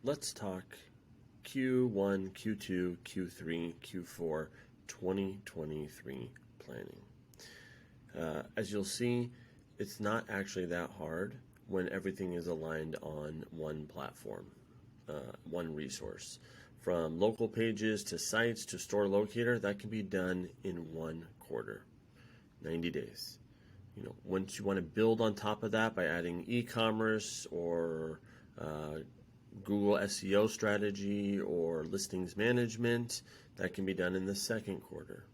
let's talk Q1, Q2, Q3, Q4 2023 planning. As you'll see, it's not actually that hard when everything is aligned on one platform, one resource. From local pages to sites to store locator, that can be done in 1 quarter, 90 days. Once you want to build on top of that by adding e-commerce or Google SEO strategy or listings management, that can be done in the 2nd quarter.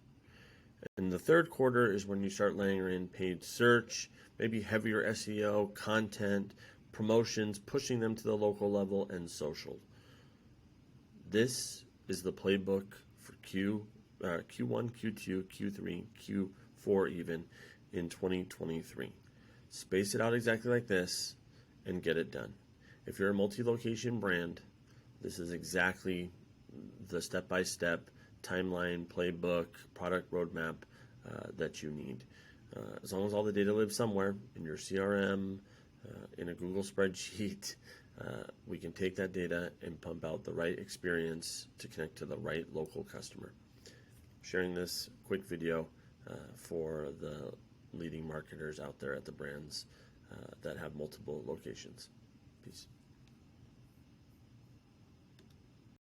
And the 3rd quarter is when you start layering in paid search, maybe heavier SEO, content, promotions, pushing them to the local level, and social. This is the playbook for Q1, Q2, Q3, Q4 even in 2023. Space it out exactly like this and get it done. If you're a multi-location brand, this is exactly the step-by-step timeline, playbook, product roadmap that you need. As long as all the data lives somewhere in your CRM, in a Google spreadsheet, we can take that data and pump out the right experience to connect to the right local customer. Sharing this quick video for the leading marketers out there at the brands that have multiple locations. Peace.